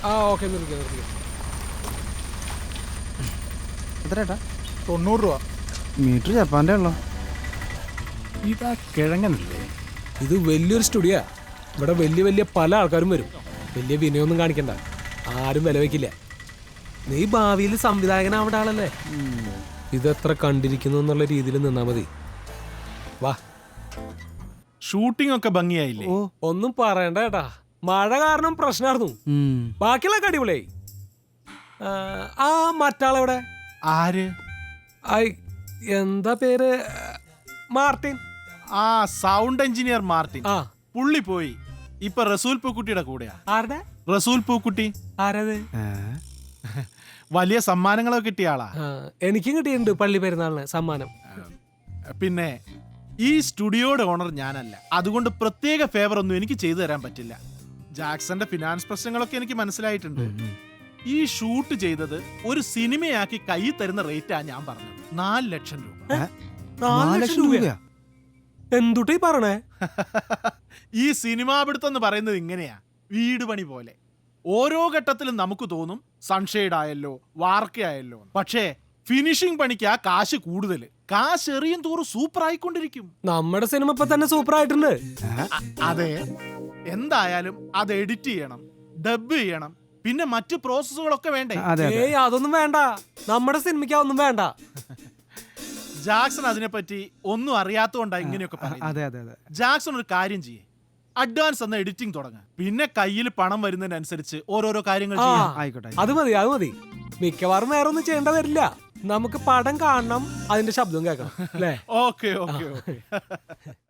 ആ ഓക്കെ നിർത്തിക്കാം. എത്ര ഏട്ടാ? 90 രൂപ. മീറ്റർ ജപ്പാൻ്റെ ഉള്ളോ? ഇതാ കിഴങ്ങനല്ലേ? ഇത് വലിയൊരു സ്റ്റുഡിയോ. ഇവിടെ വലിയ വലിയ പല ആൾക്കാരും വരും. വലിയ വിനയൊന്നും കാണിക്കണ്ട, ആരും വില വയ്ക്കില്ല. നീ ഭാവിയിൽ സംവിധായകനാവേണ്ട ആളല്ലേ. ഇതെത്ര കണ്ടിരിക്കുന്നു എന്നുള്ള രീതിയിൽ നിന്നാ മതി. വാ. ഷൂട്ടിംഗ് ഒക്കെ ഭംഗിയായില്ലേ? ഓ ഒന്നും പറയണ്ട ഏട്ടാ, മഴ കാരണം പ്രശ്നമായിരുന്നു. ബാക്കിയുള്ള അടിപൊളിയായി. ആ മറ്റാളെവിടെ? ആര്? എന്താ പേര്? മാർട്ടിൻ. ആ സൗണ്ട് എഞ്ചിനീയർ മാർട്ടിൻ. ആ പുള്ളി പോയി. ഇപ്പൊ റസൂൽ പൂക്കുട്ടിയുടെ കൂടെയാ. ആരുടെ? റസൂൽ പൂക്കുട്ടി ആരത്? വലിയ സമ്മാനങ്ങളൊക്കെ കിട്ടിയ ആളാ. എനിക്കും കിട്ടിയിട്ടുണ്ട് പള്ളി പെരുന്നാളിന് സമ്മാനം. പിന്നെ ഈ സ്റ്റുഡിയോയുടെ ഓണർ ഞാനല്ല, അതുകൊണ്ട് പ്രത്യേക ഫേവർ ഒന്നും എനിക്ക് ചെയ്തു തരാൻ പറ്റില്ല. ജാക്സന്റെ ഫിനാൻസ് പ്രശ്നങ്ങളൊക്കെ എനിക്ക് മനസ്സിലായിട്ടുണ്ട്. ഈ ഷൂട്ട് ചെയ്തത് ഒരു സിനിമയാക്കി കൈ തരുന്ന റേറ്റാ ഞാൻ പറഞ്ഞത്. 4 ലക്ഷം രൂപ. 4 ലക്ഷം രൂപ? എന്തുട്ടീ പറഞ്ഞേ? ഈ സിനിമാ പിടുത്തം എന്ന് പറയുന്നത് ഇങ്ങനെയാ, വീട് പണി പോലെ. ഓരോ ഘട്ടത്തിലും നമുക്ക് തോന്നും സൺഷെയ്ഡ് ആയല്ലോ, വാർക്കയായല്ലോ. പക്ഷേ ഫിനിഷിംഗ് പണിക്ക് ആ കാശ് കൂടുതൽ. കാശ് എറിയും തോറും സൂപ്പർ ആയിക്കൊണ്ടിരിക്കും. നമ്മുടെ സിനിമ ഇപ്പൊ തന്നെ സൂപ്പർ ആയിട്ടുണ്ട്. അതെ, എന്തായാലും അത് എഡിറ്റ് ചെയ്യണം, ഡബ് ചെയ്യണം, പിന്നെ മറ്റു പ്രോസസ്സുകളൊക്കെ വേണ്ടേ? ഏയ് അതൊന്നും വേണ്ട, നമ്മുടെ സിനിമയ്ക്ക് അതൊന്നും വേണ്ട. ജാക്സൺ അതിനെപ്പറ്റി ഒന്നും അറിയാത്തതുകൊണ്ടാ ഇങ്ങനെയൊക്കെ പറയുന്നത്. അതെ അതെ അതെ. ജാക്സൺ ഒരു കാര്യം ചെയ്യേ, അഡ്വാൻസ് എന്ന എഡിറ്റിംഗ് തുടങ്ങാം, പിന്നെ കയ്യിൽ പണം വരുന്നതിനനുസരിച്ച് ഓരോരോ കാര്യങ്ങൾ ചെയ്യാം. ആയിക്കോട്ടെ. അത് മതി, അത് മതി. മിക്കവാറും വേറെ ഒന്നും ചെയ്യേണ്ട വരില്ല. നമുക്ക് പടം കാണണം, അതിന്റെ ശബ്ദം കേൾക്കണം അല്ലേ? Okay okay okay.